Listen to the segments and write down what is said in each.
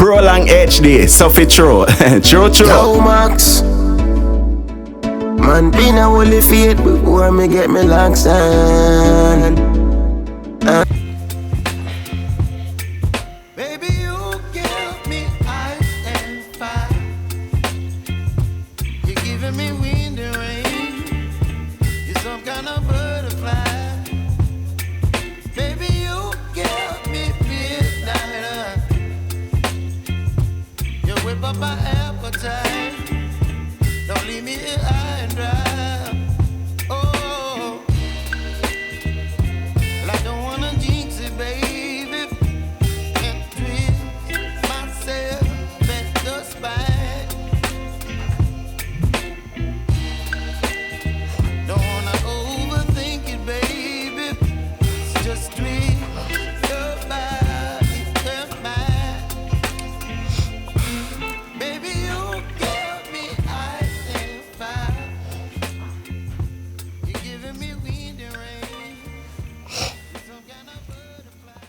Prolong HD, Sophie True. True. Yo, Max. Man, been a holy faith before me get me locks on. Baby, you give me ice and fire. You're giving me wind and rain. You're some kind of butterfly. Baby, you give me midnight. You whip up my appetite. Don't leave me here high and dry. Oh, well, I don't wanna jinx it, baby, and twist myself at the spine. Don't wanna overthink it, baby. It's just twist your body and mine. Baby, you give me ice and fire. You're giving me wind and rain. You're some kind of butterfly.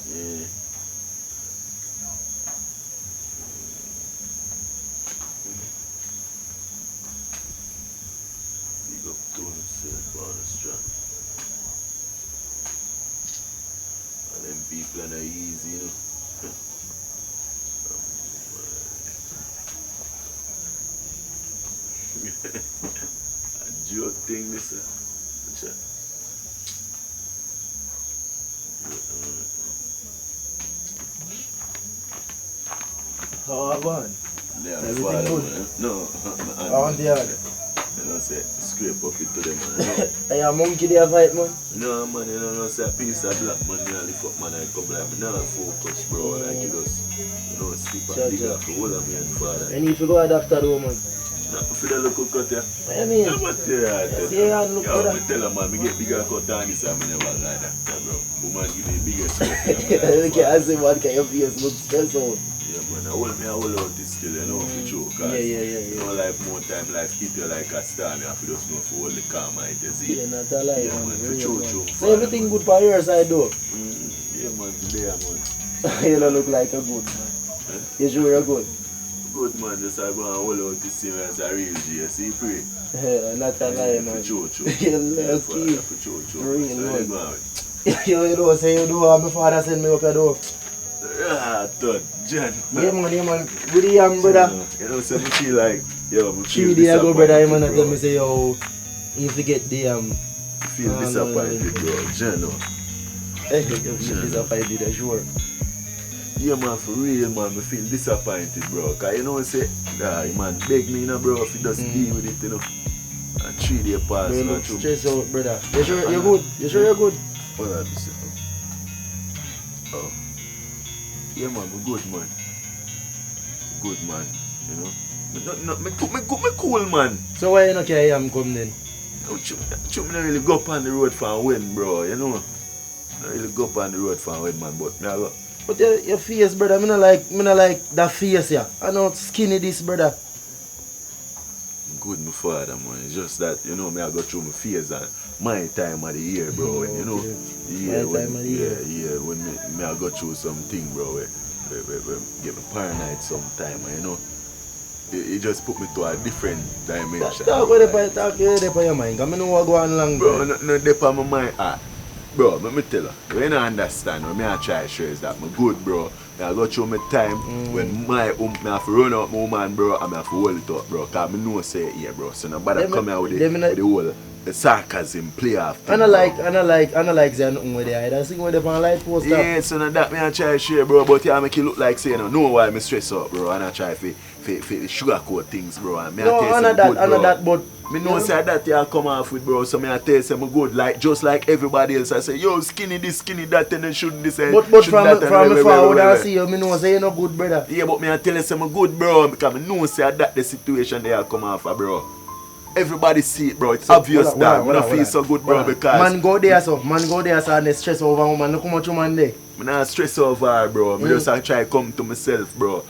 Yeah. Big up to himself on the strap. And them people are not easy, you know. A joke thing, this Check. How are you? Yeah, Everything good? man. No, I want the yard. you know, say, scrape up it to them, man. Hey, a monkey there fight, man. No, man, you know, say a piece of black man, you know, lift up, man, and come like, me not focus, bro, like, you just, sleep and dig up the whole of me and father. You need to go to the doctor, though, man. Not for the local cut, yeah. What you mean? Yeah, but yeah, See, you look yo, good. me tell her, man, me get bigger cut down this time, I never got doctor, bro. Woman give me bigger sweat. Look at us, man, can your face look stressed out. Yeah, man, I hold out this still, you know, for sure, cause, Yeah. you know, like, more time, life hit you like a star, me have to just know for all the calm and the Z. Yeah, not a lie, Yeah, man, for real, true. man. So everything good for your side, though? Yeah, man, there, man. You don't look like a good, man. Eh? You sure you're good? Good, man, just I go and hold out this thing as a real G, see, pray. Yeah, not a lie, man. For true. You're lucky. For true. For real, So, man. go out. You know, say you do what my father send me up your door. Ah, Todd, John. Yeah, man. Good yam, brother. You know, so me feel like, yo, me 3 feel days ago, brother, you man, disappointed, tell me, say, yo, you forget the, feel disappointed, bro. John, no. you feel disappointed, sure. Yeah, man, for real, man, me feel disappointed, bro. Cause you know, say, man, beg me, you know, bro, if you just deal with it, you know. And 3 days pass, You you know, look true. stressed out, brother. You sure you're good? You sure you're good? Hold on, listen. Oh. Yeah, man, me good, man. Good, man, you know. Me cool, man. So why you not carry yam come then? No, Chup me not really go up on the road for a win, bro, you know. Not really go up on the road for a win, man, but me I go. But your face, brother, me not like that face, yeah. I know skinny this, brother. Good, my father, man. It's just that, you know, me I go through my phase and my time of the year, bro. When, you know, Time of the year. when me I go through something, bro. Where get me paranoid sometime, and, you know, it just put me to a different dimension. Talk with your mind, because I know what go on long. Bro, no dep on my mind. Bro, let me tell you, when you understand, when I try to show is that I'm good, bro. I go through my time when my me have to run out my woman, bro, and I have to hold it up, bro. Because I know say it here, bro. So nobody come out with the whole the sarcasm play off. I don't like saying nothing with the eye. I think when they on light post up. Yeah, so now that me I try to share, bro, but yeah, make it look like saying, know why me stress out, bro, and I try to sugarcoat things, bro. And me No, I know that, but me know say that you come off with, bro, so me I tell you say me good, like just like everybody else. I say, yo, skinny this, skinny that, and then shouldn't this and But from me forward I see you, me know say you no good, brother. Yeah, but me I tell you say me good, bro, because me know say that the situation they are come off, bro. Everybody see it, bro. It's obvious that. I feel so good, bro, because man go there so and they stress over woman. Look how much woman there. I'm not stress over her, bro. I just try to come to myself, bro.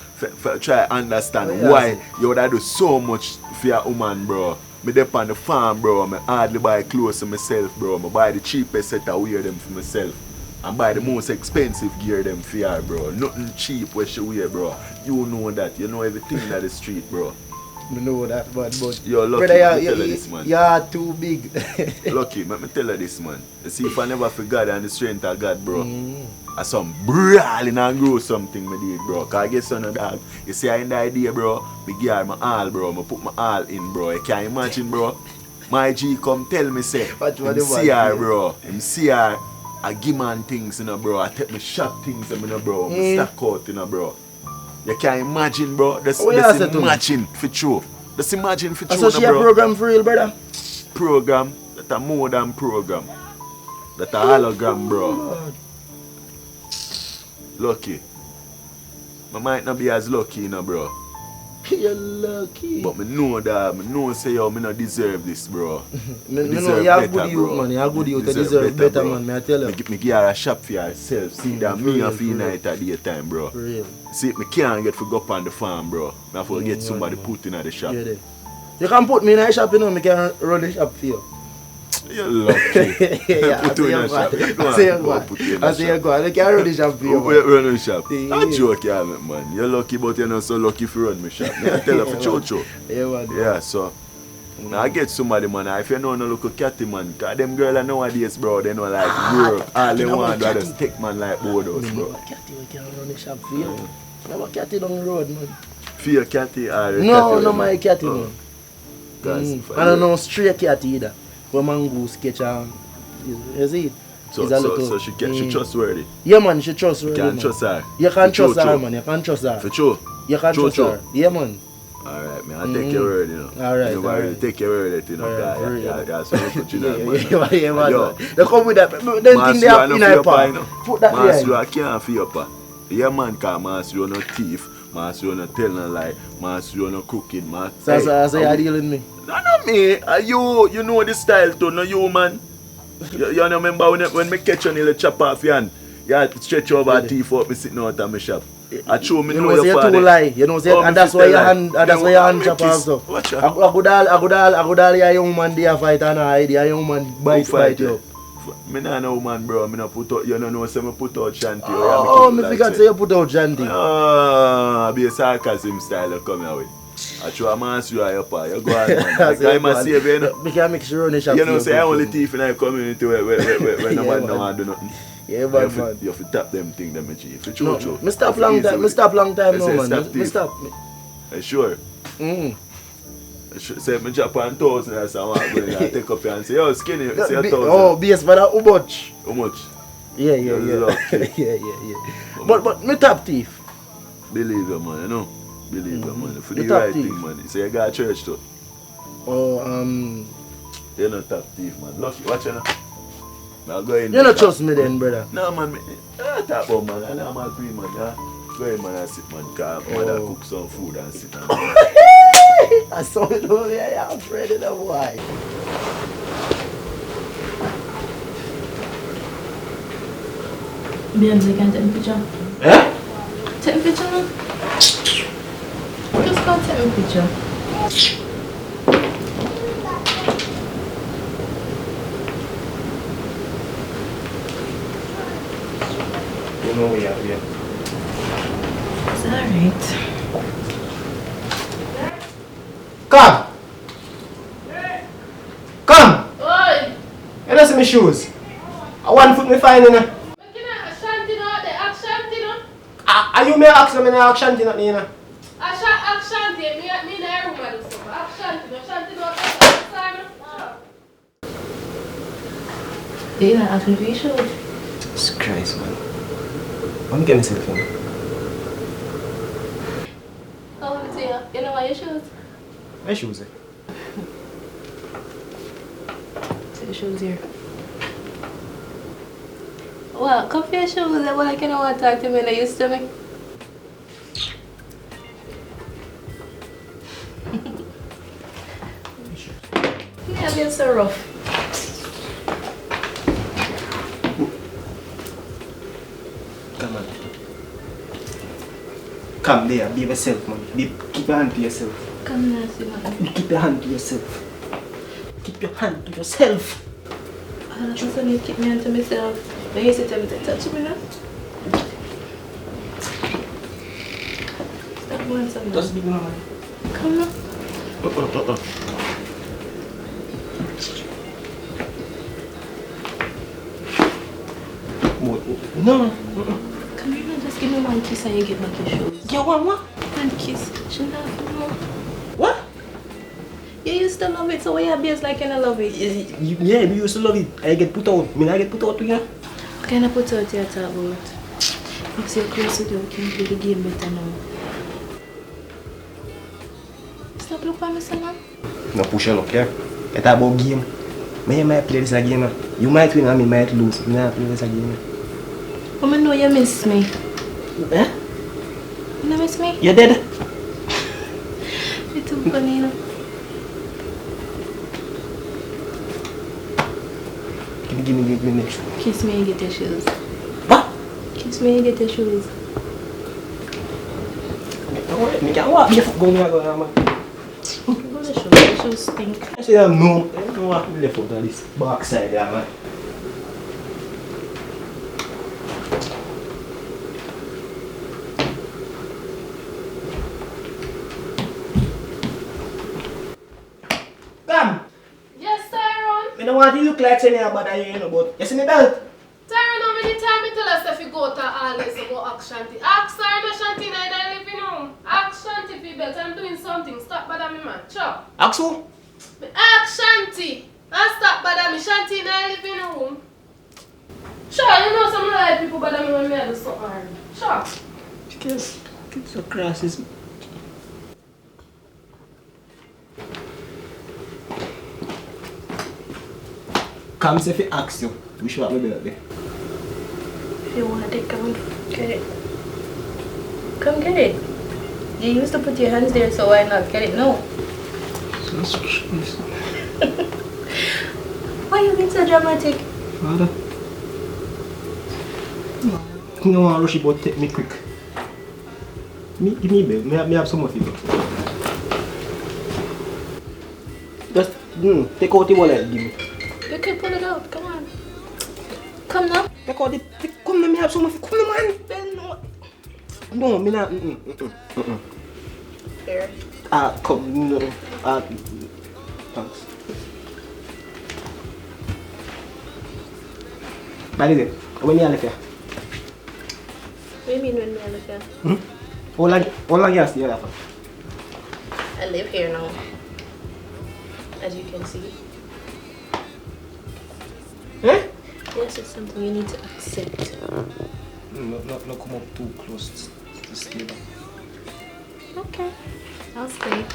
Try to understand why you would do so much for your woman, bro. Me dep on the farm, bro. I hardly buy clothes for myself, bro. I buy the cheapest set of wear them for myself. and buy the most expensive gear them for her, bro. Nothing cheap where she wear, bro. You know that. You know everything in the street, bro. I know that, but you're lucky. brother, Let me tell you this, man. You're too big. Lucky, let me tell you this, man. You see, if I never forgot and the strength of God, bro, I some brawling and grow something me did, bro. Cause I get son of dog. You see, I in the idea, bro. Me give her my all, bro. Me put my all in, bro. You can't imagine, bro. My G come tell me, say, him see her, bro. Him see her. I give man things, you know, bro. I take my shop things, you know, bro. I stack out, you know, bro. You can't imagine, bro. That's imagine for true. That's imagine for true, so she bro. a program for real, brother? Program. That's a more than program. That's a hologram, bro. God. Lucky. I might not be as lucky, you know, bro. You're lucky. But I know that. I know say, yo, I don't deserve this, bro. Me know you're good youth, man. You're good youth. You deserve better, man. I tell you. Me give her a shop for herself. See that me and feel night at the time, bro. For real. See, me can't get to go up on the farm, bro. I have to get somebody put in at the shop. Yeah, you can put me in a shop, you know. Me can run the shop for you. You're lucky. Put you in a shop. I say you go. I can run the shop for you. Run the shop. Don't joke, yeah, man. You're lucky, but you're not so lucky for run my shop. I tell you for chocho. Yeah, man. Yeah, so. Now I get somebody, man. If you know no look at catty, man. Cause them girls nowadays, bro, they know like work. All they want to do is take man like bodos, bro. Catty, we can run the shop for you. Never catty down the road, man. For your catty or No, my catty, man. I don't know straight catty either. When mongoose catch you see it? So she trustworthy. Yeah, man, she trustworthy. You can trust her. You can trust her, man. You can trust her. For sure. You can trust her. Yeah, man. Alright, man. I'll take your word, you know. Alright. You take your word, you know. Yeah, so put you down, man. Yeah, man. They come with that. Then think they have in a pan. Put that there. Master, I can't feel pa. Yeah, man, cause Master, you're not thief. Master, you're not telling a lie. Master, you're not cooking, man. So you're dealing me? No, not me. You know the style too, no you, man. You remember when me catch you nearly chop off your hand? You stretch over a teeth up, me sitting out of my shop. I show me know your father. You know, and that's why your hand chop off so. Watch out. I could all a young man there fight and a young man bite you. Me nah know, man, bro. Me not put out. You don't know, say me put out shanty. Oh, me forgot say you put out shanty. Be a sarcasm style of come here with. I show a man you are up. You go on, man. I must save you, know. Me can make sure run the shop. You know, say I only thief in the community where no man don't do nothing. Yeah, man. You have to tap them things, them chief. If you no, me stop long time. Me stop long time now, man. Me stop. Sure. Say me drop 1,000 or something. I'm going to take up here and say, yo, skinny. Say 1,000. Oh, BS, but how much? How much? Yeah. Yeah. But me top thief. Believe you, man. You know. Believe you, man. For the right thing, man. So you got a church too. Oh, you're not top thief, man. Lucky, watch you now. Now go in. You don't trust me then, brother. No, man. I talk about, man. I know I'm all free, man. Yeah? Go in, man, and sit, man. Cause mother cook some food and sit down. I saw it over there. I'm afraid of the boy. BMZ, you can take a picture. Eh? Take a picture, man. Just go take a picture. You know we are here. It's alright. Come! Oi! You don't see my shoes. I want foot me fine in. Are you me ask me na Ashanti not Nina? Ashanti, me na room and stuff. Ashanti not you not ask me for your shoes. Jesus Christ, man. Let me get myself in. How old is you? You know why your shoes? My shoes, eh? See the shoes here. Well, come for your shoes. Well, like you don't want to talk to me and you used to me. Yeah, been so rough. Come on. Come there, be yourself, man. Keep your hand to yourself. Come here, see what. Keep your hand to yourself. Keep your hand to yourself. I don't think I need to keep me on to myself. When you sit down to touch me now? Stop going somewhere. Just big man. Come now. No. Come here now, just give me one kiss and you get back your shoes. You want what? One kiss. Shouldn't have to know. What? You used to love it, so why you behave like you don't love it? Yeah, you used to love it. I get put out. I get put out to you. What kind of put out you talk about? If you're close to you, we can play the game better now. Stop looking at me, son. No push your luck, yeah? It's about game. I might play this game. You might win and I might lose. I might play this game. How I know you miss me? Eh? You don't miss me? You're dead. You're too funny, you know. Give me next. Kiss me and get your shoes. What? Kiss me and get your shoes. I can't walk. You go on, man. Go the shoes. The shoes stink. I say no. I don't walk me left out of this backside there, man. Come! Yes, Tyrone. I don't want to look like saying about that, you know, but you see me belt? Tyrone, how many times you tell us if you go to Alice to go ask Shanti? Ask her, no Shanti, in the living room. Ask Shanti for belt. I'm doing something. Stop bother me, man. Sure. Ask who? Ask Shanti. And stop bother me. Shanti in the living room. Sure, you know some of the people bother me when me do something. Sure. Because it's so crass. Come say if he asks you, we should have my belt there. If you want it, come get it. Come get it. You used to put your hands there, so why not get it now? Why you being so dramatic? Father. You don't want to rush it, but take me quick. Give me a belt. Me have some of it. Just take out the wallet, give me. You can pull it out, come on. Come now. Take out the... Come now, me have some of it. Come now, man. Ben, no. No, me not... Here. Come, no. Thanks. By the way, when you left here? What do you mean when I live here? How long you stay here for? I live here now. As you can see. Eh? Yes, it's something you need to accept. No come up too close to the table. Okay. I'll stay.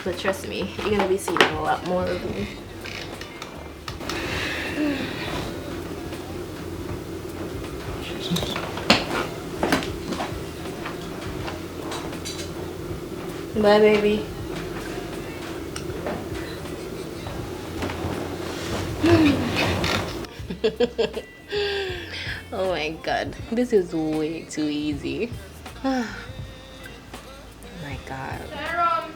But trust me, you're gonna be seeing a lot more of me. Bye, baby. Oh my god, this is way too easy. Oh my god. Tyrone.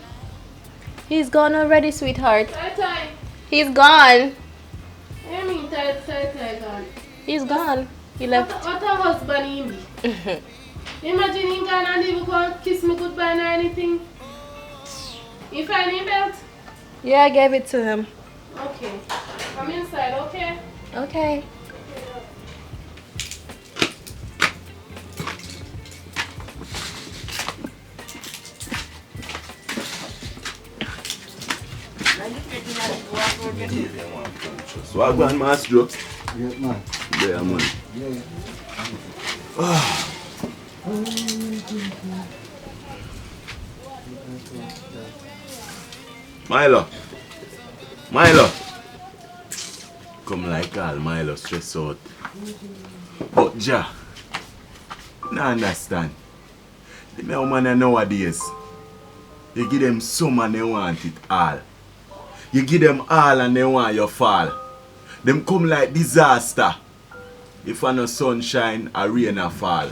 He's gone already, sweetheart. Tie. He's gone. I mean, tie gone. He's gone. He left. What a husband he be. Imagine him gone and even go and kiss me goodbye or anything. You find him belt? Yeah, I gave it to him. Okay. I'm inside, okay? Okay. So I go and master. Yeah, man. Yeah, man. Milo. Come like all Milo stress out. But Ja, no understand. The woman nowadays, you give them some and they want it all. You give them all and they want your fall. Them come like disaster. If I no sunshine, a rain a fall.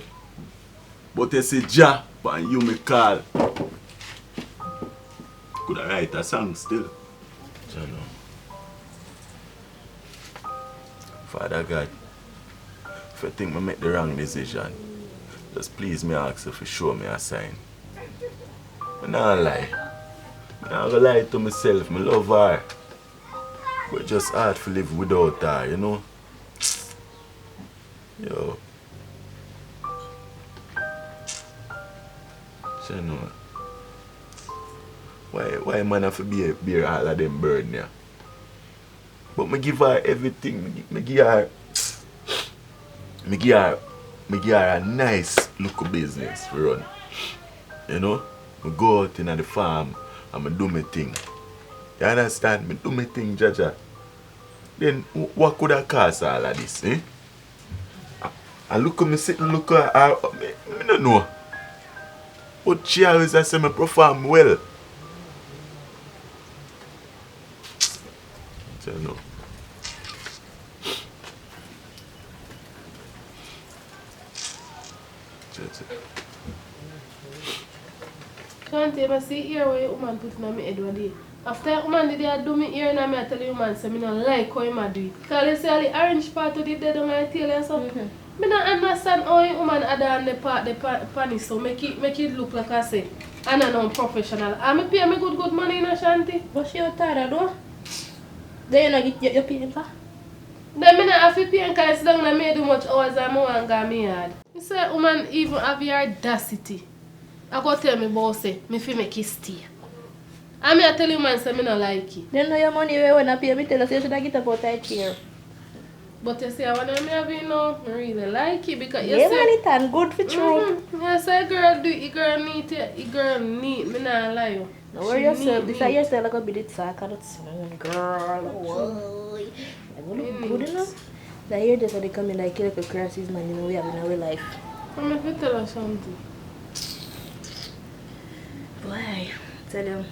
But you say Ja, and you me call. Could I write a song still? Ja no. Father God, if you think I make the wrong decision, just please me ask you to show me a sign. I not lie. I not gonna lie to myself. I love her. But it's just hard to live without her, you know? Yo. So you know, why man have to bear all of them burden, yeah? But I give her everything. I give her a nice little business to run. You know? I go out in the farm and I do my thing. You understand? I do my thing, Jaja. Then what could have cost all of this, eh? I look at me sitting, look at her, I don't know. But she always say I perform well. I don't know. Can't ever see here where your woman put in my head one day. After your woman did do me here and I tell you man say I don't like how you do it. Because you see all the orange part of the dead on my tail and so. I don't understand how your woman add on the part the panny so make it look like I say. I'm not non-professional. I pay me good money in Ashanti. But she was tired though. Then you paying for? Then I don't have to pay because it's done I made too much hours and I want to go me hard. You say woman even have your audacity. I go tell me boss say me fi make it stay. I may tell you man say me not like it. Then know your money where when I pay me tell us you should get up out of here. But you see when I have you know, I really like it because you Yeah, say man, it and good for true. you say girl do it, girl neat it, girl neat, me not lie you. Don't worry yourself. This is yourself like a bit of talk and it's girl. Whoa. I go look good enough. The year this they come in like kill a crisis man, you know we have in our life. I'm going to tell you something. Boy, tell you.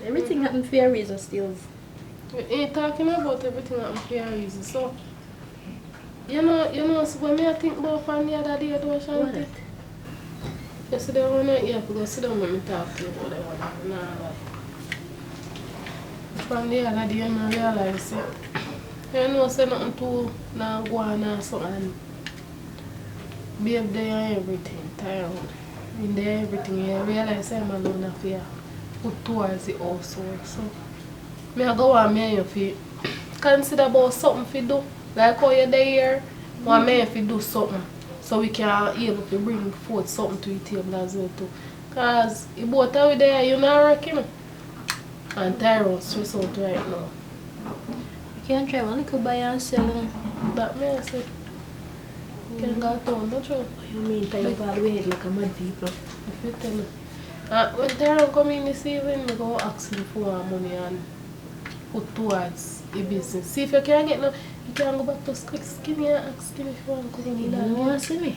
Everything happened for a reason still. We ain't talking about everything happened for a reason. So you know so when I think about from the other day do Ashanti. What? Yesterday when I here to go sit down with me talk to you about that one. Nah, like. From the other day I realize it. You know say nothing to now go on or something. Babe there and everything, tired. In there everything you realize I'm alone of here. Put towards the household. So I go on me and you consider about something to do. Like how you're there, want me to do something. So we can able to bring forth something to the table as well too. Because if both are there, you're not working. And Tyrone stress out right now. You can't try one little buy and sell. That may I say. You can go down, don't you? What you mean? Tie up all the way like a mad people. If you tell me. When Tyrone come in this evening, I go ask him for money and put towards the business. See if you can get no, you can go back to Skinny and ask him if you want to come in. You don't want to see me.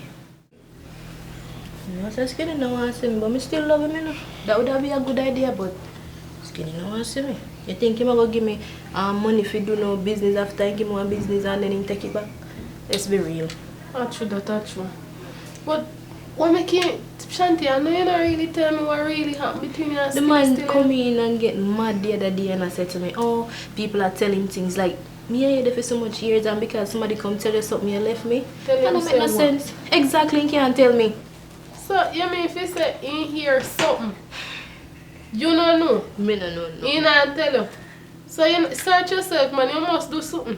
You know, so Skinny don't want to see me, but I still love him, you know. That would be a good idea, but Skinny don't want to see me. You think he's going to give me money if you do no business after I give me one business and then he take it back? Let's be real. That's true. But what make you, Shanti, I know you don't really tell me what really happened between you and The man come in and get mad the other day and I said to me, oh, people are telling things like, me and you there for so much years and because somebody come tell you something you left me, Tell that don't make no sense. Exactly, you can't tell me. So, you mean if you say in here something, you don't know? Me no know. He not tell you. So you search yourself, man, you must do something.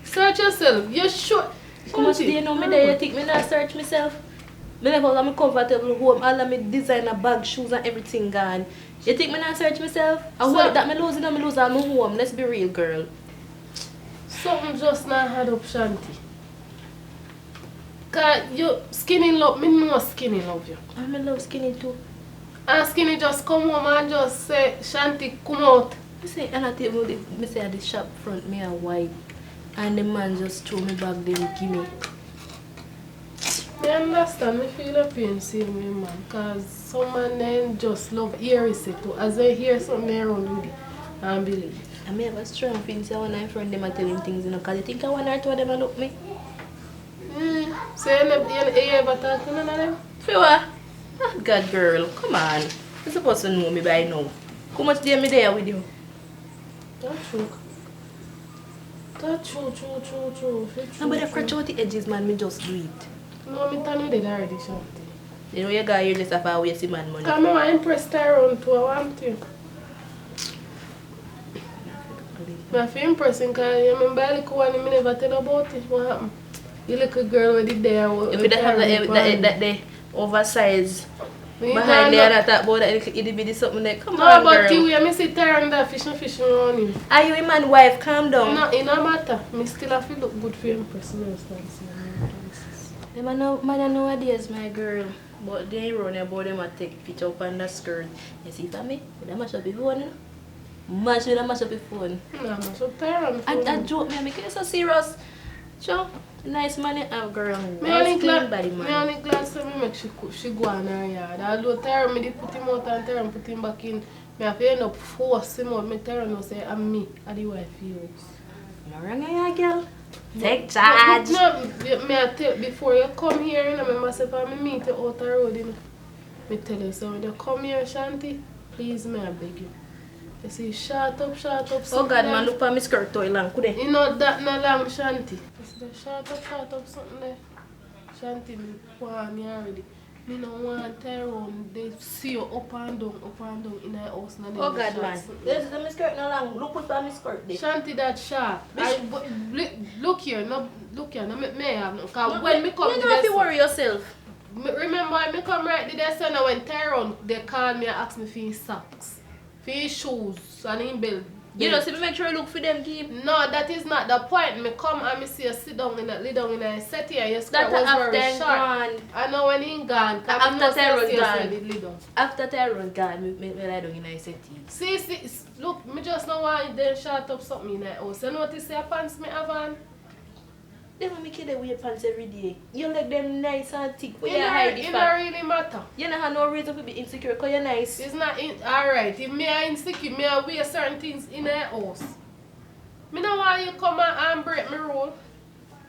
Search yourself, you sure. How much do you know me there? You think me not search myself? Me never have my comfortable home, all of my designer bag, shoes and everything gone. You think me not search myself? And what that me losing and me lose all my home. Let's be real, girl. Something just not had up, Shanti. Cause you Skinny love, me know Skinny love you. And me love Skinny too. And Skinny just come home and just say, Shanti, come out. I say, and I take me say at the shop front, me a wipe. And the man just throw me back then give me. I understand, me feel the pain seeing me, man. Cause some man then just love hearing it too. As they hear something around with it and believe. I may have a strong feeling say when I friend them and tell him things, you know, cause I think I one or two of them and look me. So you ever talk to none of them? For what? Oh, God, girl, come on. You're supposed to know me by now. How much day me there with you? That's true. That's true. Nobody scratch out the edges, man. Me just do it. No, me tell you that already, Shanti. You know you got here just have waste man money. Come on, impress Tyrone too, I want to. I feel impressing because you remember the little one, I never tell about it. What happened? The little girl with it there. If you don't have that oversized behind there, that about that it'll be something like, come on, but girl. you, I see Tyrone that fishing around him. Are you a man wife? Calm down. No, it no matter. I still have to look good for impress me. Them are nowadays, my girl. But they ain't running about them and take picture up on the skirt. You see for me? They mash up the phone. Mash up the phone. No, mash up Tyrone. I joke me, make it so serious. Sure. Nice money have girl. Me only glad say me make she go on her yard. Although Tyrone me did put him out and Tyrone put him back in. Me have to end up force him out. Me Tyrone know say I'm me at the wife house. No wrong here, girl. Take charge. No, me I tell before you come here, you know, remember say for me meet you out the road, you know. Me tell you, so when you come here, Shanti, please me I beg you. You see, shut up. Oh God, man, look at my skirt too long, could you know that no long, Shanti. You see, shut up something there. Shanti, me want you already. Me no want Tyrone, they see you up and down in the house. Oh God, man. This is my skirt no long. Look at my skirt there. Shanti, that short. Look here, no me have no. Cause when me come you don't have to worry yourself. Remember when me come right there, son, when Tyrone, they call me and ask me for his socks, for his shoes, and his belt. You know, see me make sure you look for them, Kim. No, that is not the point. Me come and me see you sit down in a set here. Your skirt was very short. I know when he gone. After Tyrone gone. After Tyrone gone, me lie down in a set here. See, look, me just know why they short up something in the house. You notice your pants me have on? They want me to wear pants every day. You like them nice and thick. It don't really matter. You don't have no reason to be insecure because you're nice. It's not alright. If me are insecure, me are wear certain things in the house. Me don't want you come and break my rule.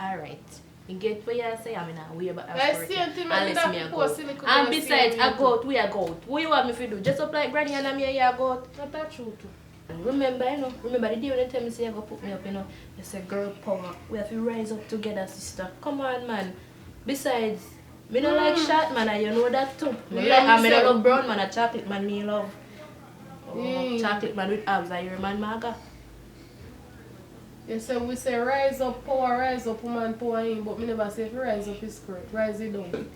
Alright. You get what you say, I'm not wear but I see until me that people silicon. And besides, I go out, we are go out. What you want me to do? Just up like Granny and me, I go out. Not that true too. Remember, remember the day when they tell me say you go put me up, you say girl power. We have to rise up together, sister. Come on, man. Besides, me don't like short man, and you know that too. I don't love brown man, a chocolate man, me love. Chocolate man with abs, I hear man maga. You say we say rise up woman power in, but me never say if you rise up his skirt, rise it down.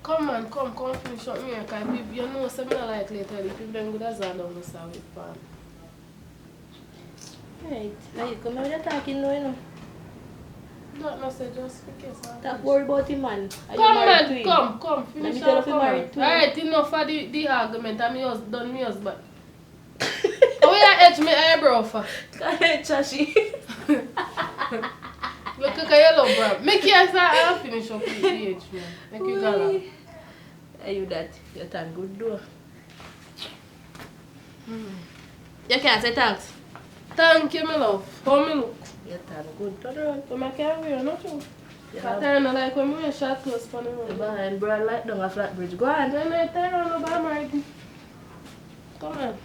Come on, come finish up me, because you know say me not like later, if you been good as I don't know how it pan. Right, now you come with the talking now, you know. Don't know, say just in case. Talk worry about him, man. Come man, come, finish Let me up, tell you married to him. Alright, enough for the argument, I'm yours, done me husband. How you edge me eyebrow for? Chashi. Look at your love, bro. Make you start and finish up the edge, man. Make you go. Are you that? You turn good, though. You can't say thanks. Thank you, my love. How me look? You turn good, turn around. So I can't wear nothing. I turn like when we wear short clothes for the road. Behind bro, light down a flat bridge. Go on. Then I turn around about married. Come on.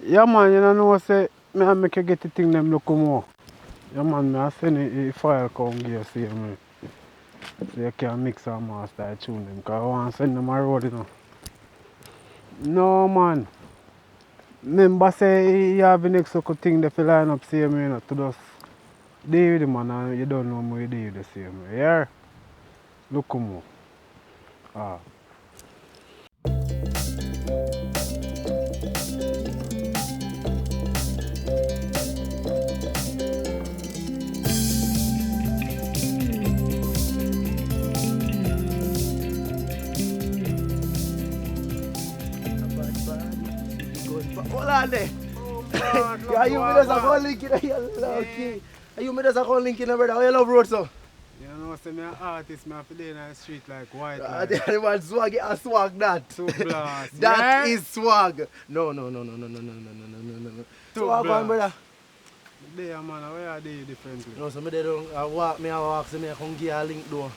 Yeah man, you know say me I make you get the thing them look more. Yeah man, me I send a file come give see me. So you can mix and master and tune them, because I want to send them a road, you know. No man. Remember say you have the next thing they line up same way, you know, to just deal with the man and you don't know how you deal with the same way. Yeah? Look more. Ah. Hold on there. Yeah, you made us a call link in here. You made us a call link in here, brother. How you love road, so? You know, say me an artist, me have to day in the street like white. The man swag, a swag that. Too blast. That is swag. No. Swag on, brother. There, man, where are they differently? No, so me they don't walk, so me I come give a link though.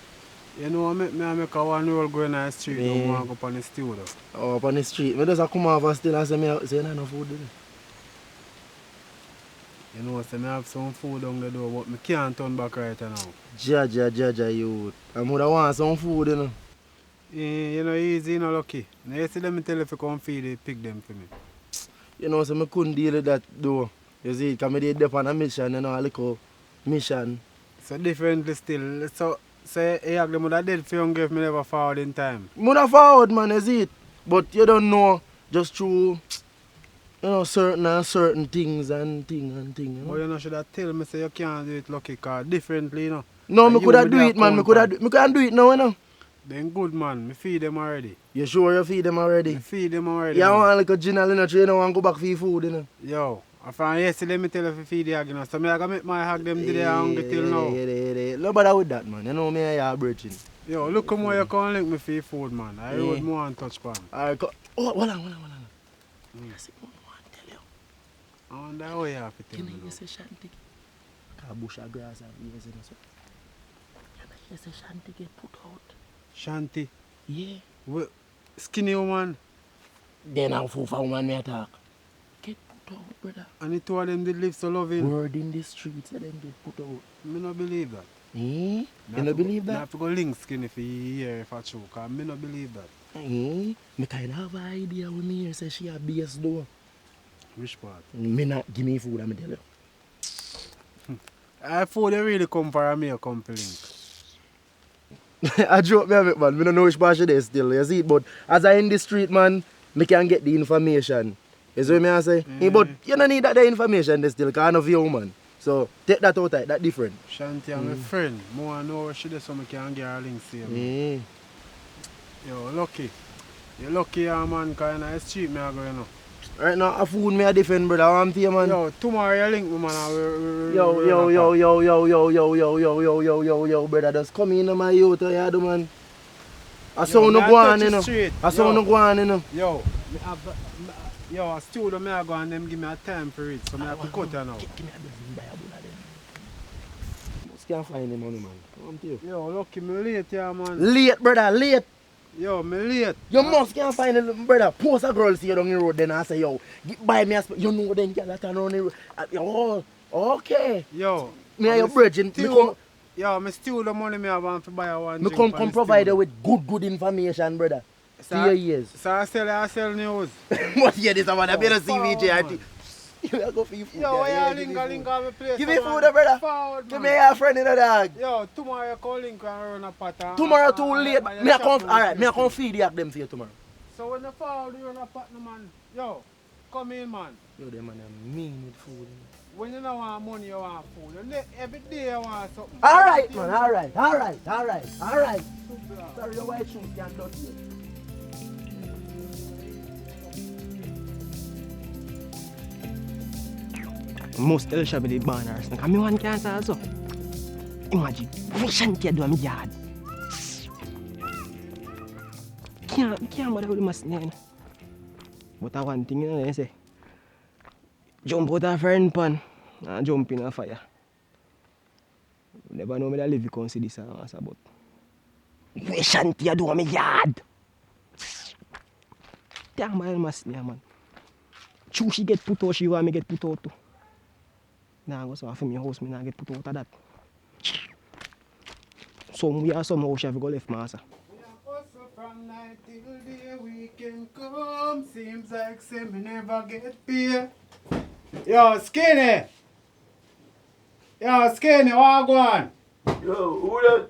You know, I make a one roll go in the street, don't walk up on the studio. Oh, up on the street. Me just come over still and say, you know, no food, do You know, so I have some food on the door, but I can't turn back right now. Jaja, youth. I would want some food, you know. You know, easy, you know, lucky. Now, yesterday, I tell you if you come feed it, pick them for me. You know, so I couldn't deal with that, though. You see, because I did up on a mission, you know, a little mission. So differently still. So you have them would have dead for you if me never forward in time. Would have forward, man, you see it. But you don't know just through, you know, certain things and thing, you know. But you know, should have tell me say you can't do it lucky, cause differently, you know. No, And I you could have with do the it, man. I account can't do it now, you know. Then good, man. Me feed them already. You sure you feed them already? Me feed them already. You man. want like a general, you know, you don't want to go back for your food, you know. Yo, from yesterday, me tell you to feed the hog, you know. So me I gotta make my hog them today hungry till now. No bother with that, man. You know me and your brethren. Yo, look how more you can link me for your food, man. I would more and touch pan. Alright, hold on. I say, I want to tell you. I wonder how you have to tell You me know, now. you say Shanti. Because bush of grass have ears in it. You know, you say Shanti get put out. Shanti. Yeah. Well, skinny woman. Then I'm full for woman me attack. Get put out, brother. And the two of them did live so loving. Word in the streets, and then get put out. Me no believe that. You don't believe I that? have to go link skinny for hear if I true, because me no believe that. Me kind of have an idea when me hear say she a base though. Which part? Me not give me food, I'm tell you. I thought they really come for me a company link. I joke me a bit, man. I don't know which part she is still, you see. But as I in the street, man, I can get the information. You see what I say? But you don't need that the information there still, because I know you, man. So take that out, that's different. Shanti, I'm a friend. More know where she does so I can get her links here. Yo, lucky. You're lucky, man, because it's cheap, me I go, you know. Right now, a food me a defend, brother. I'm here, man. Yo, tomorrow you link me, man. Yo, brother. Just come in my youth, you do, man. I saw no go on, you know. I saw no go on, you know. Yo, a studio me I go and them give me a time for it, so I have to cut you now. Give me a blessing, buy a bull of them. Just can't find the money, man. Come to you. Yo, lucky, me late, yeah, man. Late, brother, late. Yo, me late. You must can't find a brother. Post a girl see you down the road, then I say, yo, buy me a you know then girl that turn on the road. Oh, okay. Yo. Me and your brethren, Yo, me steal the money me I want to buy a one me drink come provide you with good information, brother. So, 3 years. So I sell news. But yeah, this one, I better CVJ. I think. You go for your food. Yo, why you link me place? Give me food, brother. Forward, Give man. me your friend in the dog. Yo, tomorrow you call link and run a pot. Tomorrow too late. Me I come, alright, me I come feed the them for you tomorrow. So when you forward you run a pot, no, man. Yo, come in, man. Yo, them man are mean with food. When you don't want money, you want food. Every day you want something. Alright, man, alright. Sorry, your white shoes can't touch you. Most tell Shabby the banners. Because me one cancer also. Imagine, me Shanti do my yard. Can't bother with my snake. But I one thing, you know, they say. Jump out of friend pan and jump in a fire. Never know me that live you can see this answer, but me Shanti do my yard. Damn my snake, man. True, she get put out, she want me get put out too. Nah, go so for me house, me nah get put out of that. Some we are somehow she have to go left master. From night till day weekend come, seems like say me never get paid. Yo, Skinny! Yo, Skinny, what go on? Yo, who that?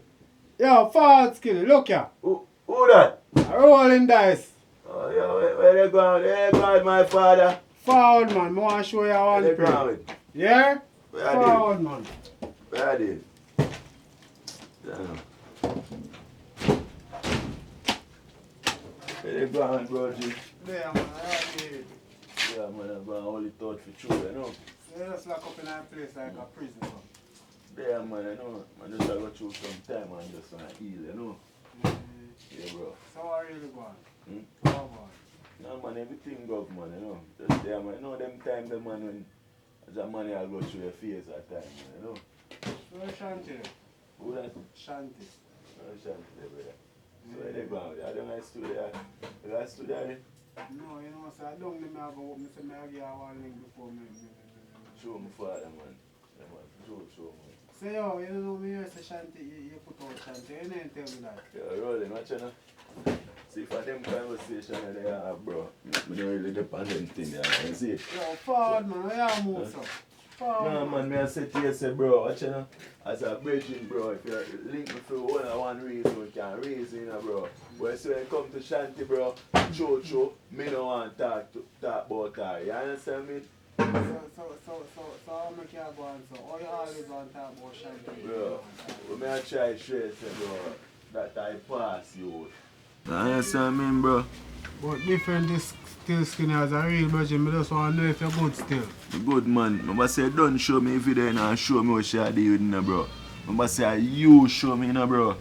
Yo, forward Skinny, look ya. Who that? Rolling dice. Oh, yo, where they going? Where they going, my father? Forward, man, I want to show you how Where they to play. going? Yeah? Where are Forward, man. Where are they? Damn. Where they going, bro, G? There, man, right here. Yeah, man, I'm going to hold it out for true, you know? They just lock up in that place like a prison, man. Yeah, man, I know. Man, just go through some time and just want to heal, you know? Yeah, bro. So what really going? Hmm? How about? No, man, everything go, man, you know? Just there, man. You know them time, the man, when the money I go through your face at time, man, you know? Where's Shanti? Who that? Shanti. No, Shanti, brother. So where they going? I don't like studio. You like studio? No, you know, so I don't need me to go up. I say I give you one link before me. show my father, man. Yeah, man. Show, man. Say, yo, you don't know me here, say Shanti, you put out Shanti. You didn't tell me that. Yeah, rolling, watch you now. See, for them conversation they have, bro, we don't really depend on them thing, you see? Yo, forward, man. Where you move, so? Forward. No, man, I say to you, say, bro, watch you know. As a bridging, bro, if you link me for one reason, we can reason, you know, bro. But so when it come to Shanti, bro, Chocho, me no want to talk about her. You understand me? So how make you go on, so? How you always want to talk about Shanti? Bro, we may try straight, say, bro, that I pass you. You understand me, bro? But different is still skinny as a real virgin, but just want to know if you're good still. Good man. Remember say don't show me if you there and show me what she do with me, bro. Remember say you show me, bro.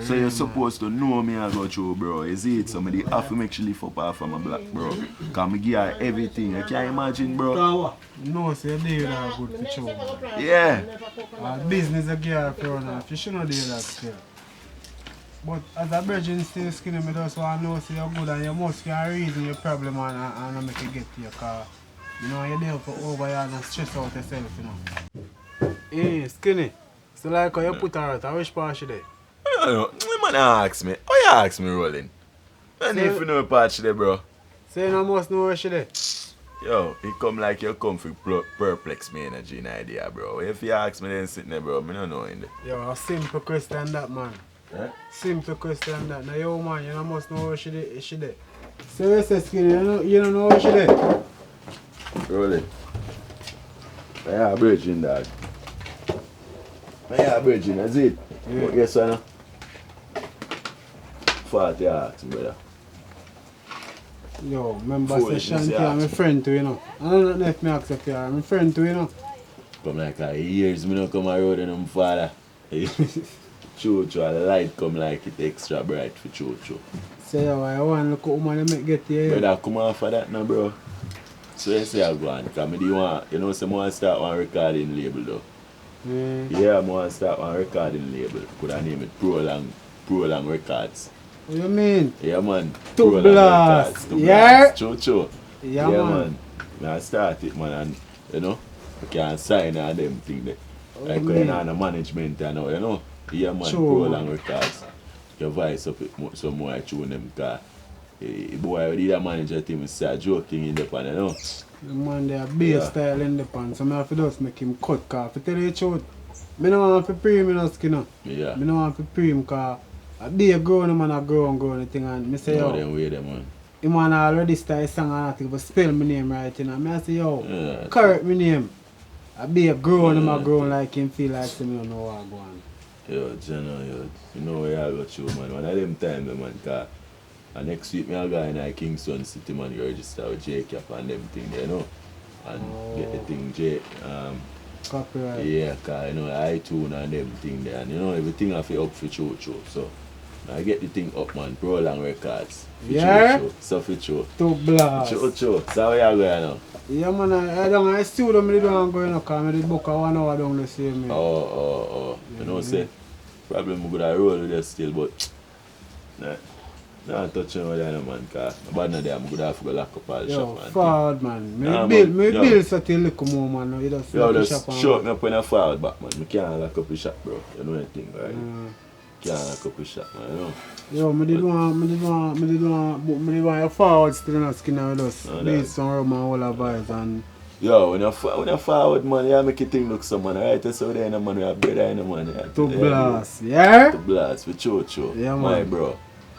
So you're supposed to know me I got you, bro. You see it? Somebody have to make she lift up her from a black, bro. Cause me give her everything. You can't imagine, bro. No, say you do that good for you. Yeah. Business a girl for her. You shouldn't do that still. But as a virgin still skinny, me just want to know say you're good and you must have a reason your problem and make you get to your car. You know, you're there for over here and stress out yourself, you know. Hey, skinny. So like how you put her out, which part she there? I don't know. Man ask me. Why you ask me, Rolling? I need to know part she there, bro. So you must know where she there? Yo, it come like you come for perplex me energy in idea, bro. If you ask me then sitting there, bro, I don't know in there. Yo, a simple question that, man. Eh? Simple question that. Now, yo, man, you must know where she there. So you say, skinny, you don't know where she there? Rolling. I have a virgin, dog. I have a virgin, that's it. Yeah. But guess what, 40 hearts, brother. Yo, remember say Foolish, Shanti yeah. I'm a friend to you know. I don't know if me accept you, I'm a friend to you know. Come like years, me don't come around and my father. Chocho, the light come like it extra bright for Chocho. Say yo, I want to look at woman to make get here. Brother, come on for that now, bro. So you say I go on, because I do want, you know, some want to start one recording label though. Yeah, I want to start one recording label. Could I name it Prolong Records? What you mean? Yeah, man. To Prolong blast. Records, to Yeah. blast. Chocho. Yeah, man. I start it, man, and, you know, we can sign all them things there. What Like you when mean? you're on the management, you know. Yeah, man, True. Prolong Records. You voice up it some more, I tune them, because boy, the other manager team is a joking in the pan, you know. The man there bass style in the pan, so I have to just make him cut car. To tell you the truth, I don't want to pre-him in the skin. Yeah. I don't want to pre-him because a day growing, man, a growing thing, and I say, No, yo, them way them, man. the man already started song and I but spell my name right, you know. I say, yo, Yeah. correct my name. I be a growing, him a growing like him feel like me don't know what I'm going. Yo, Jenna, yo, you know where I got you, man. One of them time, man, because next week, I go in Kingston City, man, you register with JCap and them thing, you know. And get the thing, Copyright. yeah, because, you know, iTunes and them thing there. And, you know, everything I feel up for Chocho. So, I get the thing up, man. Prolong Records. For Yeah? Chocho. So, for Chocho. To blast. Chocho. So, where you going now? Yeah, man, I don't studio, I don't go in a car, I did book a 1 hour down the same. Oh. You know, say, problem we could have roll with that still, but nah, touching with that, man, because bad now there, I could have to go lock up all the Yo, shop, man. forward, man. Nah, Me man, yo. build such a little more, man. You just Yo, lock the just shop and shut me up when I forward back, man. I can't lock up the shop, bro. You know anything, right? Can't lock up the shop, man, you know. Yo, I did want your forward still not skin with us. Oh, Beat that- some rum and all advice and Yo, when you forward, man, you make it thing look so, man. Right, so there, man, we have better in the man. to blast. Yeah? To blast with Chocho. Yeah, My man. bro.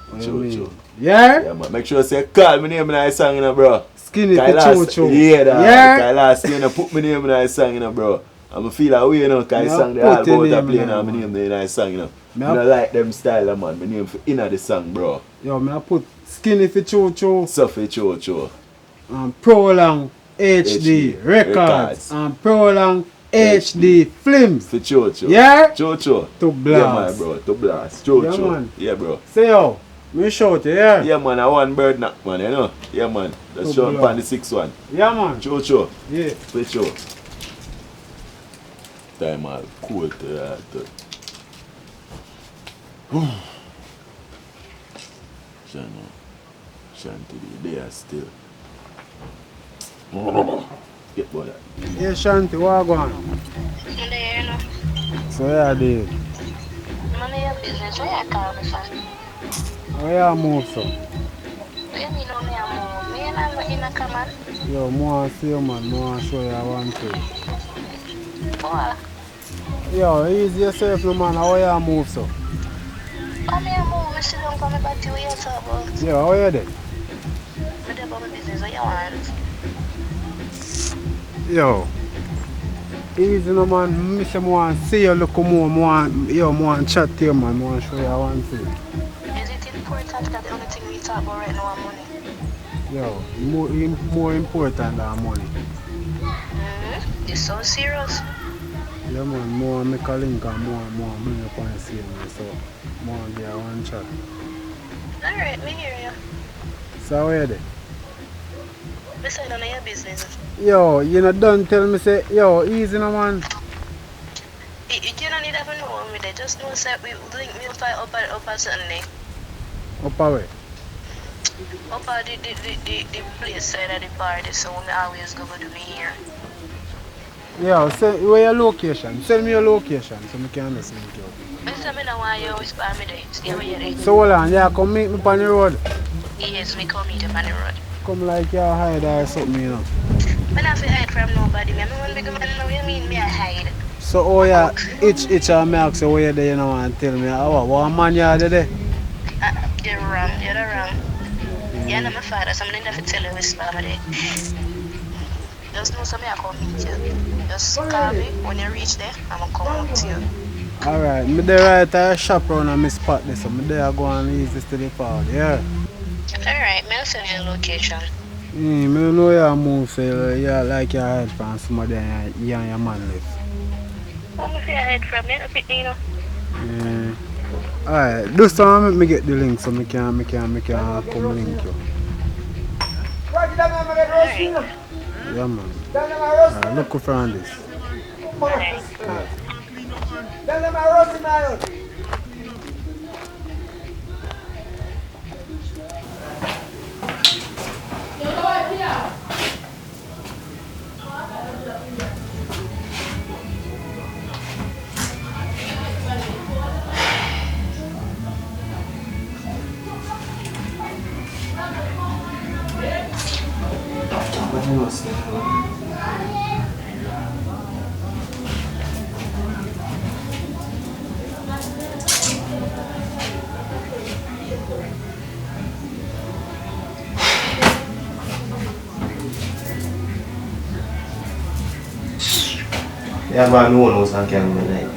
What you Chocho. mean? Yeah? Yeah, man. Make sure you say, call my name in that song, you know, bro. Skinny for Kyle Chocho. Yeah, dog. Yeah? Kyle last year, you put my name in that song, you know, bro. I'm feel that way, you know, because Yeah, I sang the put all your about name playing in and my there, name in that song, you know. Me I don't like them style, man. My name for inner the song, bro. Yo, I put Skinny for Chocho Sophie Chocho. and Prolong HD Records and Prolong HD Films. For Chocho. Yeah? Chocho. To Yeah, blast. man, bro. To blast. Chocho. Yeah, man. Yeah, bro. Say yo, me shout you, yeah? Yeah, man. I want bird knock, man. You know? Yeah, man. Let's To show him blast. on the 6-1. Yeah, man. Chocho. Yeah. For sure. Time all cool to that. Shanti, they are still. Get bored. Yeah, Shanti, what go on? I'm there, you know. So yeah, Dave. None of your business. Where you call me from? Where you move so? Where you know me a move? Me and I'm in a command. Yo, I want to see you, man. I want to show you one thing. What? Yo, easy yourself, no man. How you move so? Come here, move. I sit down for me back to you talk about. Yo, how you there? But about my business. What you want? Yo. Easy no man, I want to see you look more, I want to chat to you man, I want to show you one thing. Is it important that the only thing we talk about right now is money? Yo, more important than money. It's so serious. Yeah man, more make a link and more bring up and see me, so more give you one chat. Alright, me hear you. So where you there? Listen, none of your business. Yo, you know don't tell me say, yo, easy no man. You don't need to know me there. Just know that we link me up at Sunday. Up away. Up at the place side of the party, so we always go to me here. Yo, say where your location? Send me your location so I can listen to you. I said I don't want you always by me there. Stay where you're there. So hold on, yeah, come meet me on the road. Yes, we come meet you on the road. Come like you hide or something, you know. I don't have to hide from nobody. I'm one big man, now you mean me I hide. So oh yeah, each and me ask you where you there, you know, and tell me, what man you are there? You're wrong, you're wrong. You're not my father, so I'm not going to tell you what's by me there. Just know something I come meet you. Just call me when you reach there, I'm going to come out to you. Alright, me there right at shop around and me spot this, so me there go and easy to the party, yeah. Alright, I'll send you a location. Me know you move, so you like you hide from somebody and you and your man live. I'm going to hide from you, you know. Yeah. Alright, do something, make me get the link so I can come link you. Alright. Yeah man. Alright, look for on this. Alright. Yeah, man, no one knows I can relate.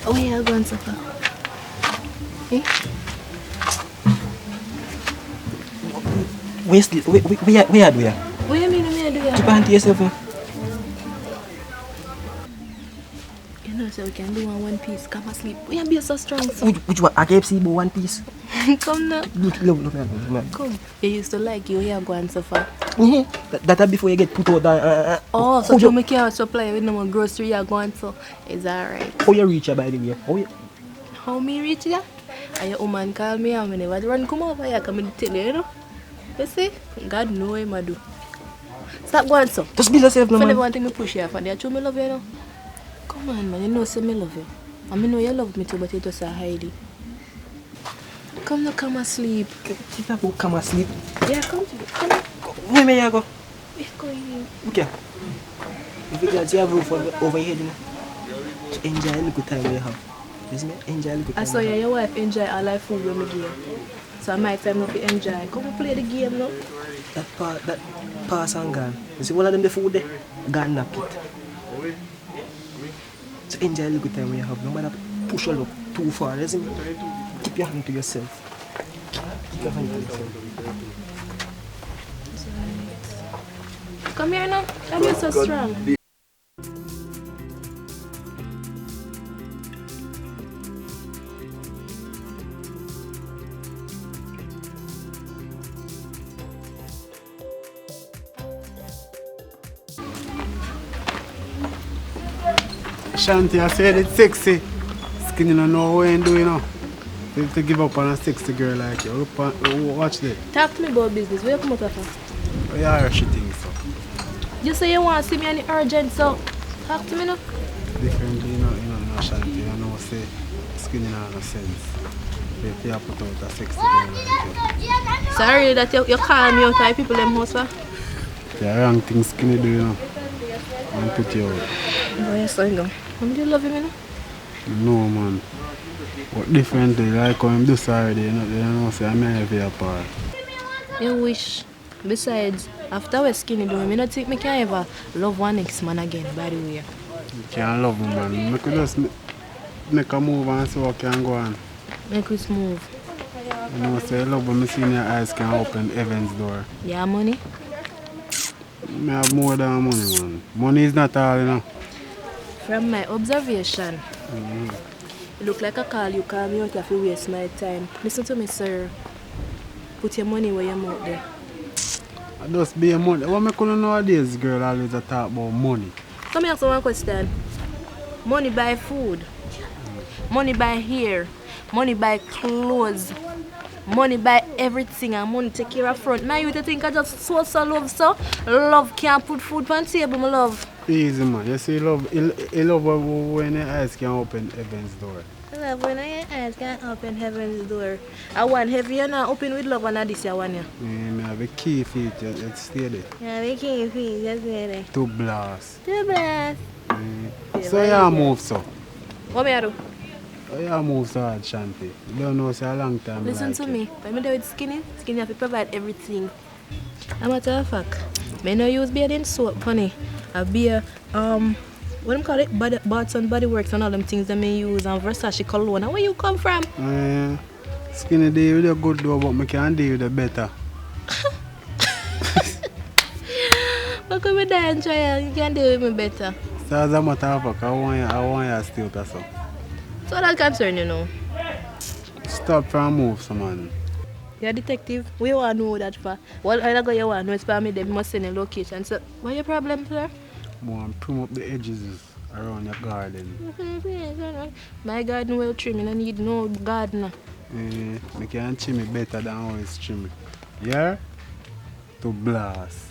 Oh, yeah, I'll go and suffer. Eh? Where are you? What do you mean, me do To that? pan to yourself. You know, so we can do one piece. Come asleep. Why you be so strong? So? Which one? I keep seeing one piece. Come now. Look, man. Come. You used to like you here go and suffer. That before you get put out there. Oh, so you make your supply with no more grocery you go and so. It's alright. How you reach her by the way? How me reach ya? And your woman call me and whenever the run come over here, come and tell you, you know. You see? God know him I do. Stop going so. Just be yourself, no If I man. never want to push you for that, you me love you, you know. Come on, man. You know, say me love you. And me know you love me too, but you just hide it. Come now, come asleep. People come asleep. Yeah, come. Where may you go? Where going? Okay. If you got your roof over your head, you know, to enjoy a little time you have. This me enjoy the good I time. saw your wife enjoy all her food when we give. So my time not to enjoy. Come and play the game now. That pass and gone. You see one of them the food there? Gone knock it. So enjoy the good time when you have. No matter push your luck too far, you see me? Keep your hand to yourself. Keep your hand to yourself. Come here now. I'm just so strong. Shanti, I said it's sexy. Skinny don't know what you do, you know. To give up on a sexy girl like you. Watch that. Talk to me about business. Where you come out of? Oh, yeah, she thinks so. You say you want to see me any urgent, so talk to me now. Differently, you know, Shanti. You know, say skinny don't have no sense. You have to put out a sexy girl like you. Sorry that you call me out of people in house, huh? The wrong thing skinny do, you know. And put you out. Oh, yes, I know. How do you love him, you know? No, man. But differently, like when I'm do sorry, you know, say I'm have you apart. You wish. Besides, after we're skinny doing, I don't think I can ever love one next man again, by the way. You can't love me, man. I could just make a move and see what can go on. Make us move. You know, say love when I see in your eyes can open heaven's door. Yeah, money? I have more than money, man. Money is not all, you know. From my observation, you look like a call you call me out if you waste my time. Listen to me, sir. Put your money where your mouth there. I just be a money. What I couldn't nowadays, girl, always talk about money. Let me ask you one question. Money buy food. Money buy hair. Money buy clothes. Money buy everything and money take care of front. My youth think I just so love so. Love can't put food on table, my love. Easy, man. You see, love when your eyes can open heaven's door. Love when your eyes can open heaven's door. I want heaven and open with love and this I want you. I have a key for it, you stay there. Yeah, we can't feel just there. To blast. To blast. So you move so. What me I do? You move so hard, Shanti. You don't know it's a long time. Listen like to it. me. When I do with skinny, skinny have to provide everything. A matter of fact, I no use bathing soap, honey. I beer, what do you call it? Baths and Body Works and all them things that I use and Versace cologne. Where you come from? Skinny deal with the good though, but I can deal with the better. What could we die and try? You can deal with me better. So as a matter of fact, I want you still to so. So that concern you know. Stop from move, some man. You're a detective. We want to know that for. What I go you want to know is for me they must send a location. So what your problem, sir? I want to trim up the edges around your garden. My garden well trimmed. I need no gardener. I can trim it better than always trim it. Yeah? To blast.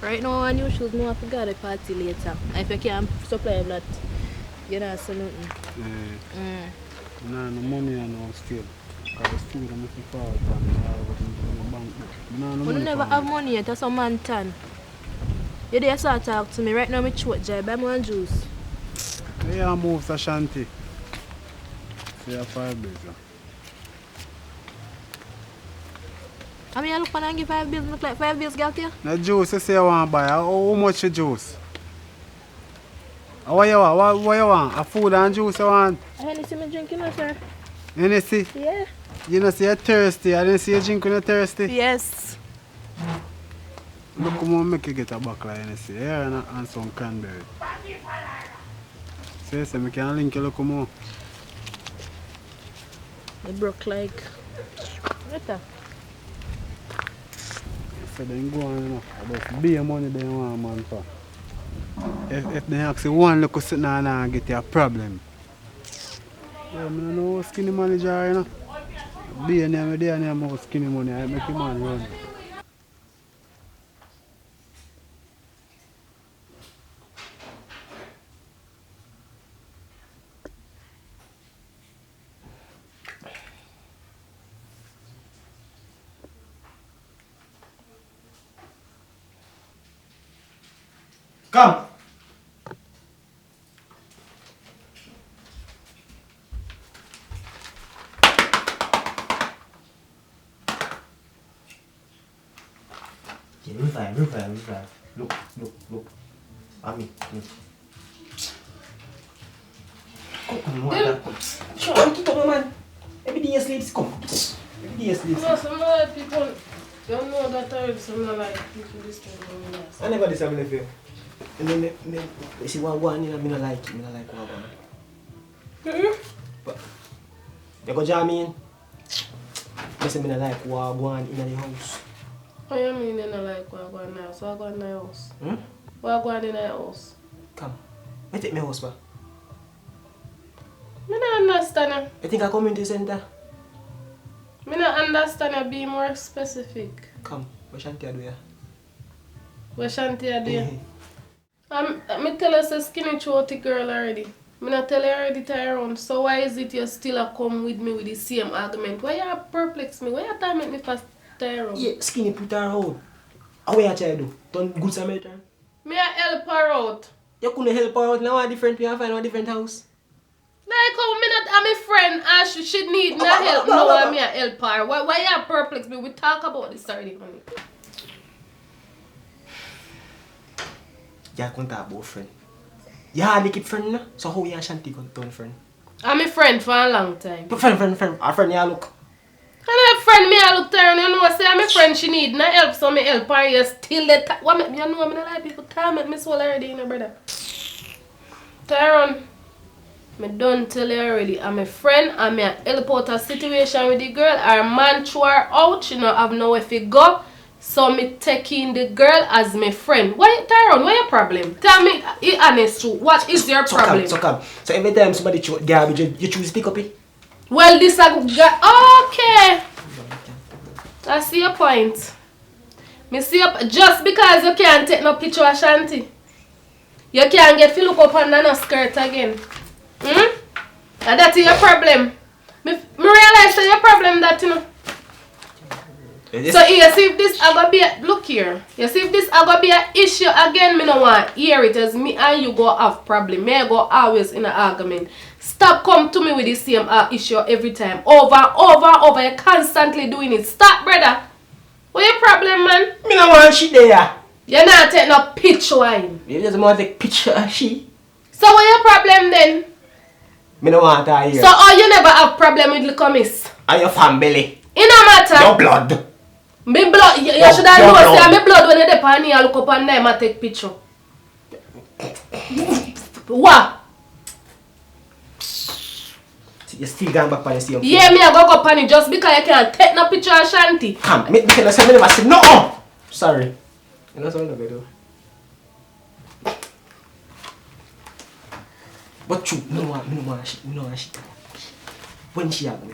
Right now, new shoes, no, I forgot a party later. If you can't supply them that, you know, so nothing. No money and no still. Because still I'm looking forward to the bank. No You never have money yet, that's a man tan. You there start talk to me. Right now, I'm throat dry. Buy me one juice. Yeah, move to Shanti. See your 5 bills. I mean, I look and give 5 bills. Look like 5 bills got you. The juice you say you want to buy. How much the juice? What you want? What you want? A food and juice you want? Hennessy me drinking, no, sir. Hennessy? Yeah. You know, see you're thirsty. I didn't see you drink when you're thirsty. Yes. Look, come on, make you get a buckle of Hennessy. Yeah, and some cranberry. See, so I can link you, look, come on. It broke like. What the? So then go on, you know. About be money they want, man, for. If they ask you one look sitting down and get you a problem. Yeah, I don't know skinny manager, you know. Be a name, they name of skinny money, I make your man run. Come. Yeah, revive. Look. At me. Come on, Sure, keep on, man. Every day you sleep, come. Every day you sleep. No, some other people don't know that already, so I like people this time. I never disable for you. And then they see what one, you know, I don't like it. I don't like what one. But you go jam in. I say I don't like what one in the house. What you mean you don't like what going now? So I go in the house. What going in the house? Come. I take my house back. I don't understand you. I think I community center. I don't understand you. Be more specific. Come. What shanty I do here? What shanty I do? I tell us a skinny throaty girl already. I not tell you already Tyrone. So why is it you still come with me with the same argument? Why you perplex me? Why you time make me fast Tyrone? Yeah, skinny put her out. How you try to do? Don't good Samaritan? Me I help her out. You couldn't help her out now a different way and find a different house. Like how me not I'm a friend and she need no help. No, I me I help her. Why you perplex me? We talk about this already, honey. You can't talk about friend. You hardly keep friend now. So how you and Shanti going to turn friend? I'm a friend for a long time. But friend. Our friend you look. And a friend me I look Tyrone, you know say I'm a friend she need no help so me help her you still the what make me you know me not like people torment me soul already, you know brother. Tyrone, me done tell you already, I'm a friend and me help out a situation with the girl. Her man threw her out, she don't have nowhere to go. So me taking the girl as my friend. Why Tyrone, what your problem? Tell me honest truth. What is your problem? So come. So every time somebody throw garbage, you choose to pick up it? Well this a okay. I see your point. Me see up just because you can't take no picture of Shanti. You can't get to look up under no skirt again. And that's your problem. Me realize that your problem that you know. So you see if this are gonna be a look here. You see if this are gonna be an issue again, me no want hear it as me and you go have problem. Me go always in an argument. Stop come to me with the same issue every time. Over. You constantly doing it. Stop, brother. What your problem, man? Me no want she there. You're not taking no picture of him. You just want to take picture of she. So what your problem then? Me no want her here. So you never have problem with little miss? And your family. It no matter. Your blood. Me blood. You should have known say me blood when you dey pan here look up and them and take picture. What? You still going back on the same. Yeah, me I go up on it just because you can't take no picture of Shanti. Come, me tell you something. Me never say no. Sorry. You know something I do. But true, me no want she. When she have me.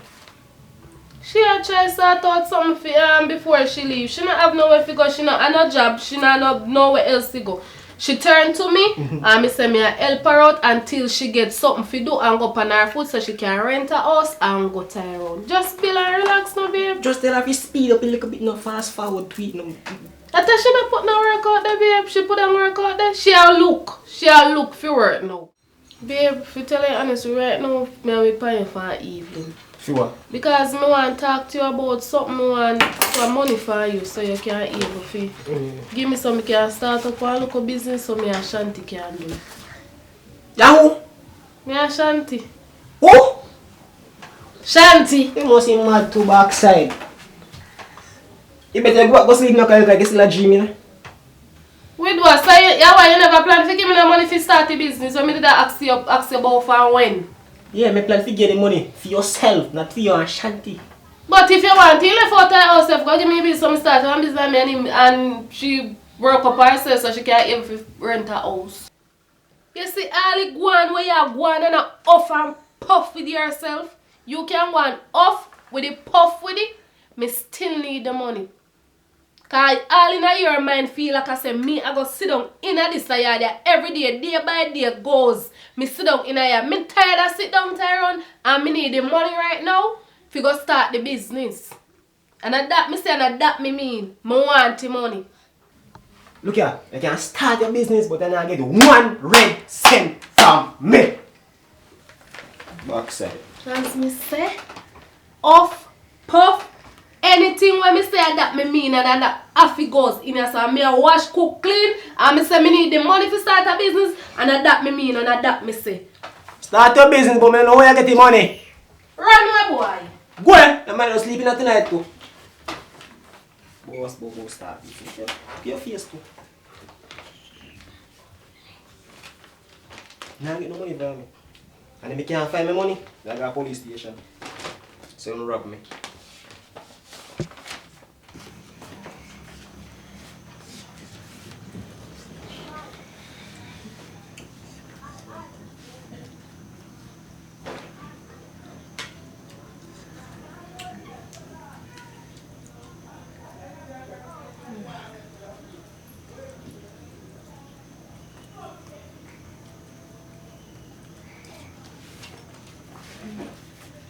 She a try sort out something for before she leave. She not have nowhere to go. She not have no job. She not have nowhere else to go. She turned to me and me say me I help her out until she gets something to do and go up on her foot so she can rent a house and go tie around. Just feel and relax now, babe. Just tell her to speed up a little bit, no fast forward tweet no. I thought she not put no work out there, babe. She put on work out there. She a look for work now. Babe, if you tell you honestly right now, me I be paying for an evening. For what? Because me want to talk to you about something I want for money for you so you can able to give me some can start up a local business so me and Shanti can do. Yahoo! Me and Shanti. Who? Shanti! You must be mad to backside. You better go sleep now because you still a dream, you know? With what? So you never plan to give me no money to start the business so me did ask you about for when? Yeah, me plan to get the money for yourself, not for your and Shanti. But if you want, you left out her house, go give me business, some start one business and she work up herself so she can able to rent a house. You see all the go on where you go on and off and puff with yourself. You can go on off with the puff with it. Me still need the money. Cause all in your mind feel like I say me I go sit down in this yard every day by day goes. Me sit down in here. Me tired of sit down Tyrone and me need the money right now to go start the business. And that me say and that me mean. Me want the money. Look here, you can start your business but then I get 1 red cent from me. Backside. As me say, off, puff, anything everything when me say that me mean and that half goes in here. So me a wash, cook, clean, and me say me need the money to start a business, and that me mean and that me say. Start your business, but I know where you get the money. Run my boy. Go on. I might not sleeping at tonight too. Boss, start business. Your face too. Now I get no money from me. And if I can't find my money, I go to police station. So you don't rob me.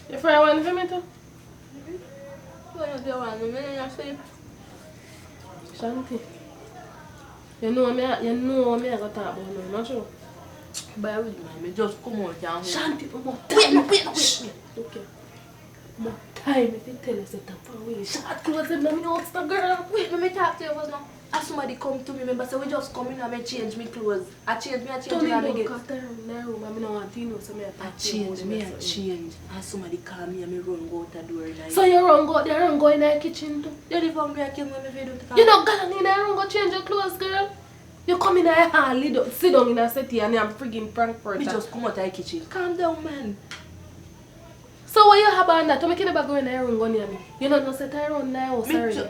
Your friend want for me too? What do you want? Me I say. Shanti. You know me I got talk about no, not sure. But with me just come out down. Shanti, wait. Okay. More time if you tell us that away. Short clothes them me out the girl. Wait, let me talk to you was now. As somebody come to me, remember, so we just come in and I change my clothes. I change and I get. I change. As somebody call me and me run go out the door. So you run go there and go in the kitchen too? You live on me, I came when me do it. You not gone in there and go change your clothes, girl? You come in there and sit down in a settee and I'm friggin' Frankfurt. Me just come out of the kitchen. Calm down, man. So what you have on that? To make you never go in there and go near me? You not know set around now, sorry.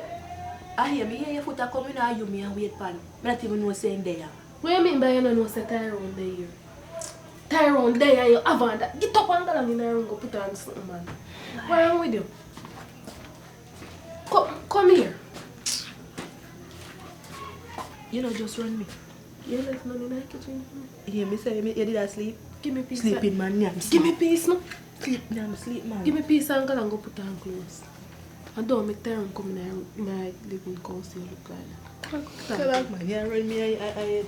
I hear me, your foot are coming out, you me and wait pan. I not even know saying there. What you mean by you don't know set around there? Tyrone there and you have on that. Get up and go down in there and go put on something, man. What's wrong with you? Come here. You know, just run me. You left none in the kitchen. You hear me say, you did I sleep? Give me peace. Sleeping, man. Yeah, Give me peace, no? Sleep, man. Give me peace and go and go put on clothes. I don't make Tyrone come in my living house you look like that. Come back, man. Yeah, run me. I hear it.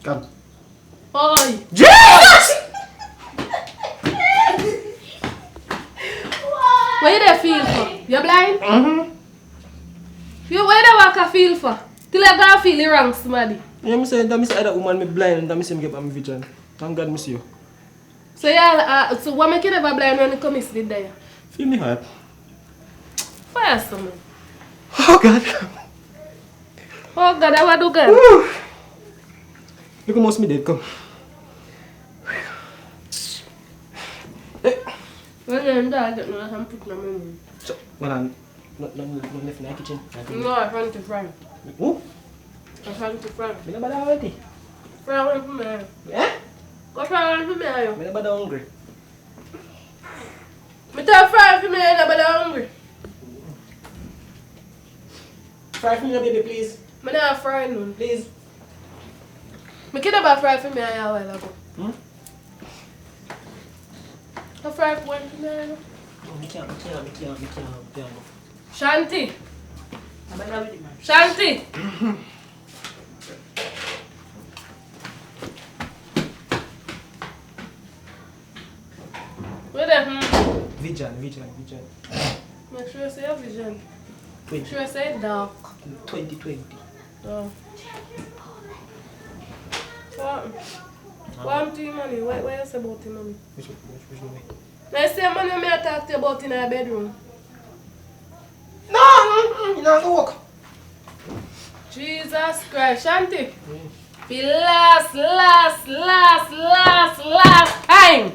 Come. Oi! Jesus! What you there feel for? You blind? You where they walk a feel for? Till I go feel the wrong somebody. Yeah, I say that woman me blind and I say me get my vision. Thank God, miss you. So yeah, so what make you never blind when you come is the day? Feel me heart. Fire something. Oh God. Oh God, I want to go. Look almost me dead, come. When you're in there, I get no I'm putting my money. So, well, I'm not left in the kitchen. No, I found to fry. Who? I found to fry. Me not bad already. Fry one for me. Eh? Go fry one for me, ayo. Me not bad hungry. Me tell fry for me, I'm not hungry. Fry for me, baby, please. Me not fry none. Please. Me kid about fry for me a while ago. I fry for one for me, ayo. No, me can't. Shanti. I'm bad with it, man. Shanti. Where the Vision. Make sure you say your vision. 20. Make sure you say dark. 2020. Oh. What do you money? What you say about the money? Which money? I say money me I talk to you about in our bedroom. No, you not go work. Jesus Christ, Shanti. The last time.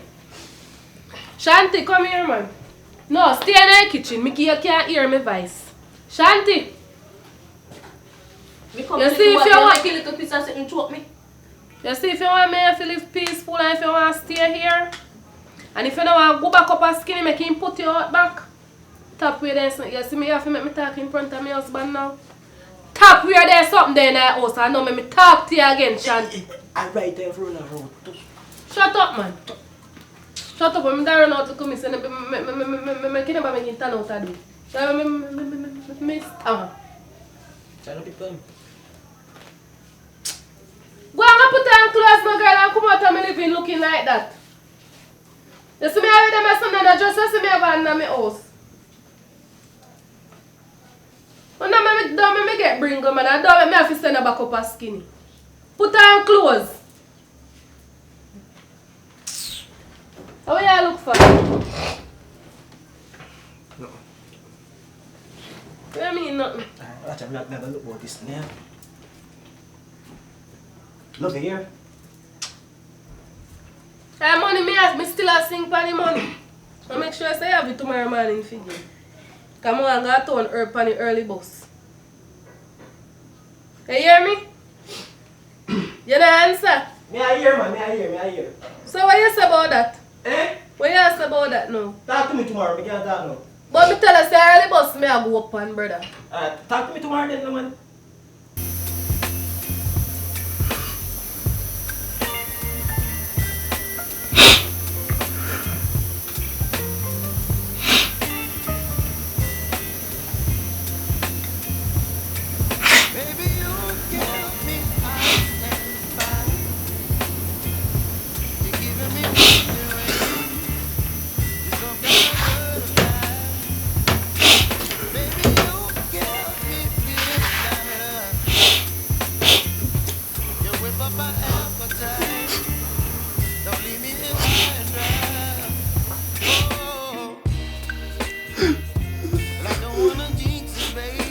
Shanti, come here, man. No, stay in the kitchen. Mickey, you can't hear my voice. Shanti. Me come You to see if work, you want- make a little piece of something choke me. You see, if you want me to live peaceful and if you want to stay here, and if you don't want to go back up and skinny, make him put you out back. Top where there's something. You see me have to make me talk in front of my husband now. Top where there's something there in the house and now make me talk to you again, Shanti. I write there for a road. Shut up, man. Shut up, I'm there now to come and say, I can't make him turn out of do. Miss. Try to pick them. Go and put on clothes, my girl, and come out of my living looking like that. You see me already, my son, and I just see me over in my house. When don't me get bring man, I don't me have to send her back up a skinny. Put her on clothes. How you look for? No. What do you mean nothing? I'm not never look about this now. Look here. That money me still a sing for the money. I make sure I say I have it tomorrow morning for you. Come on, I'm going to turn her on the early bus. You hear me? You don't answer? Me I hear, man. Me I hear. So what you say about that? Eh? What you say about that now? Talk to me tomorrow. Me can't talk now. But me tell us the early bus me I go up on, brother. Talk to me tomorrow then, man. Baby, you give me ice and fire. You're giving me wind and rain. You're some kind of butterfly. Baby, you give me midnight. You whip up my appetite. Don't leave me here high and dry. Oh, well, I don't wanna jinx it, baby.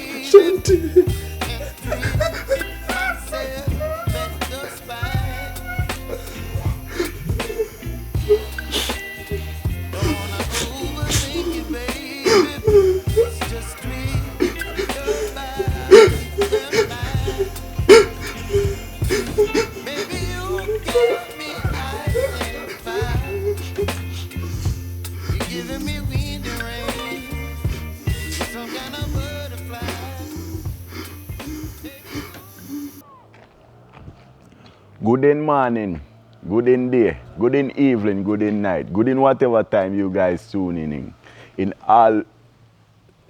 Giving me wind and rain, some kind of butterfly. Good in morning, good in day, good in evening, good in night, good in whatever time you guys tune in all,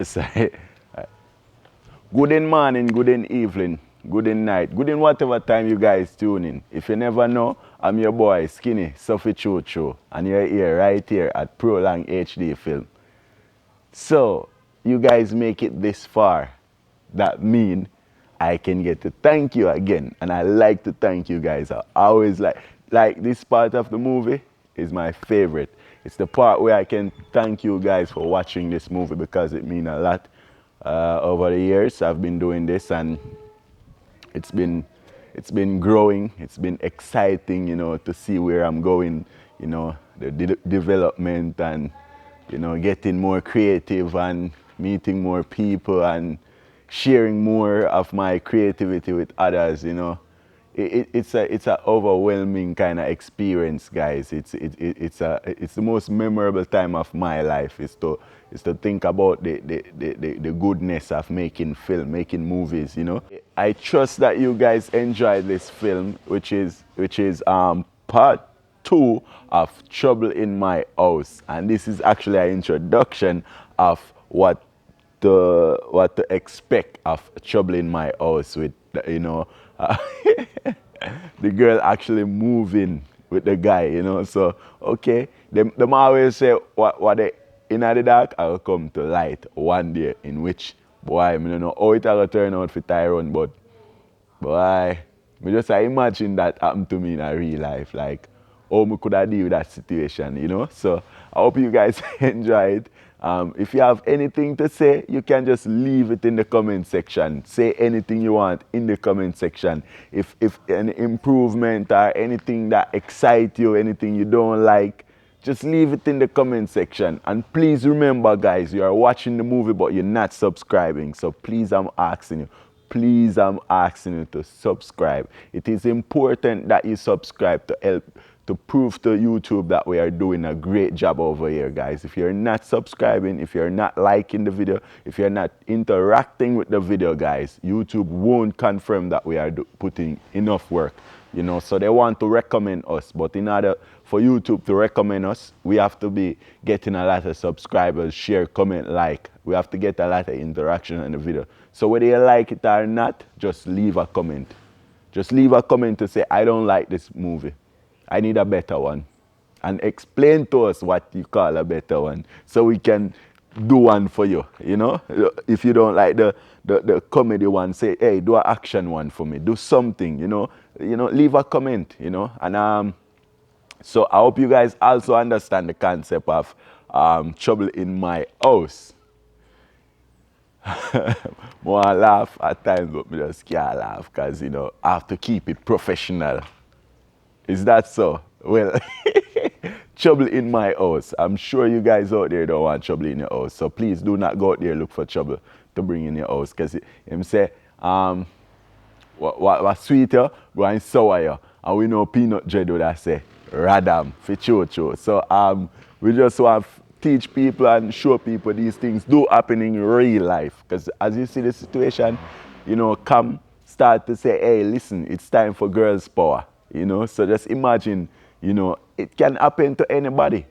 sorry. Good in morning, good in evening, good in night, good in whatever time you guys tune in. If you never know, I'm your boy, Skinny, Sophie Chocho, and you're here, right here at Prolong HD Film. So, you guys make it this far. That means I can get to thank you again. And I like to thank you guys. I always like this part of the movie is my favorite. It's the part where I can thank you guys for watching this movie because it means a lot. Over the years I've been doing this and it's been growing. It's been exciting, you know, to see where I'm going, you know, the development and, you know, getting more creative and meeting more people and sharing more of my creativity with others, you know. It's a overwhelming kind of experience, guys. It's the most memorable time of my life is to think about the goodness of making film, making movies, you know. I trust that you guys enjoyed this film, which is part 2 of Trouble in My House, and this is actually an introduction of what to expect of Trouble in My House with, you know, the girl actually moving with the guy, you know. So, okay, them always say what they in the dark will come to light one day, in which, boy, I don't know how it will turn out for Tyrone, but boy, I just imagine that happened to me in a real life, like how I could have deal with that situation, you know. So I hope you guys enjoy it. If you have anything to say, you can just leave it in the comment section. Say anything you want in the comment section. If an improvement or anything that excites you, anything you don't like, just leave it in the comment section. And please remember, guys, you are watching the movie but you're not subscribing. So please, I'm asking you. Please, I'm asking you to subscribe. It is important that you subscribe to help to prove to YouTube that we are doing a great job over here, guys. If you're not subscribing, if you're not liking the video, if you're not interacting with the video, guys, YouTube won't confirm that we are putting enough work, you know. So they want to recommend us, but in order for YouTube to recommend us, we have to be getting a lot of subscribers, share, comment, like. We have to get a lot of interaction in the video. So whether you like it or not, just leave a comment. Just leave a comment to say, I don't like this movie. I need a better one. and explain to us what you call a better one so we can do one for you, you know. If you don't like the comedy one, say, hey, do an action one for me, do something, you know, leave a comment, you know. And so I hope you guys also understand the concept of trouble in my house. More I laugh at times, but me just can't laugh because, you know, I have to keep it professional. Is that so? Well, trouble in my house. I'm sure you guys out there don't want trouble in your house. So please do not go out there look for trouble to bring in your house. Because him say, what sweeter, what sour, and we know peanut dread would I say, radam, for cho. So we just want to teach people and show people these things do happen in real life. Because as you see the situation, you know, come start to say, hey, listen, it's time for girls' power. You know, so just imagine, you know, it can happen to anybody.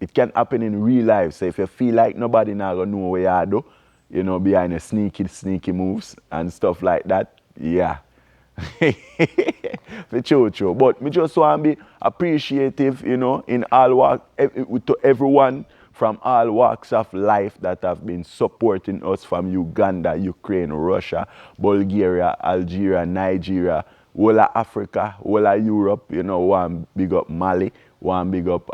It can happen in real life. So if you feel like nobody now gonna know what you do, you know, behind the sneaky moves and stuff like that, yeah. For true. But me just want to be appreciative, you know, in all walk, to everyone from all walks of life that have been supporting us from Uganda, Ukraine, Russia, Bulgaria, Algeria, Nigeria, whole of Africa, whole of Europe, you know, one big up Mali, one big up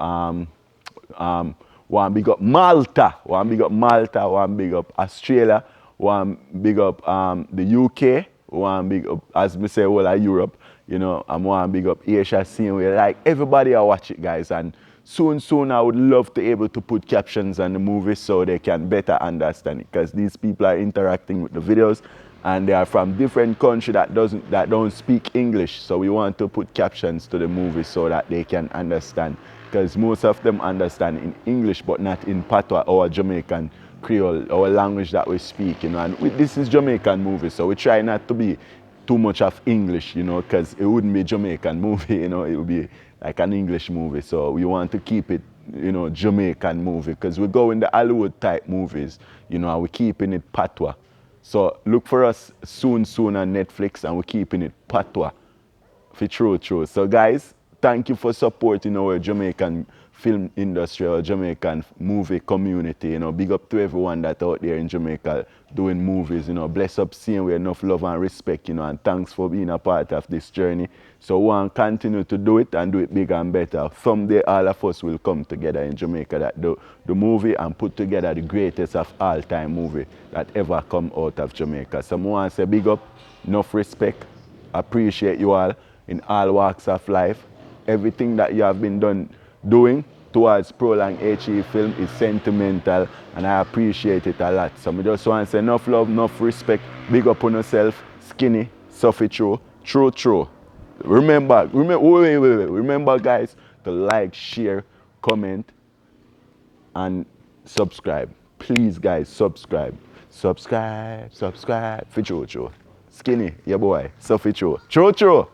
Malta, one big up Australia, one big up the UK, one big up, as me say, whole of Europe, you know, and one big up Asia, same way. Like everybody I watch it, guys, and soon I would love to be able to put captions on the movie so they can better understand it, because these people are interacting with the videos and they are from different countries that don't speak English. So we want to put captions to the movie so that they can understand, because most of them understand in English but not in Patois or Jamaican Creole, our language that we speak, you know. And this is Jamaican movie, so we try not to be too much of English, you know, because it wouldn't be Jamaican movie, you know, it would be like an English movie. So we want to keep it, you know, Jamaican movie, because we go in the Hollywood type movies, you know, and we're keeping it patois. So look for us soon on Netflix, and we're keeping it patois. For true. So guys, thank you for supporting our Jamaican film industry, our Jamaican movie community. You know, big up to everyone that out there in Jamaica doing movies. You know, bless up seeing with enough love and respect, you know, and thanks for being a part of this journey. So we want to continue to do it and do it bigger and better. Someday all of us will come together in Jamaica that do the movie and put together the greatest of all time movie that ever come out of Jamaica. So I want to say big up, enough respect, appreciate you all in all walks of life. Everything that you have been doing towards Prolong HE film is sentimental, and I appreciate it a lot. So I just want to say enough love, enough respect, big up on yourself, skinny, suffer true. Remember, guys, to like, share, comment, and subscribe. Please, guys, subscribe. Subscribe. For true. Skinny, your boy, suffer true. True.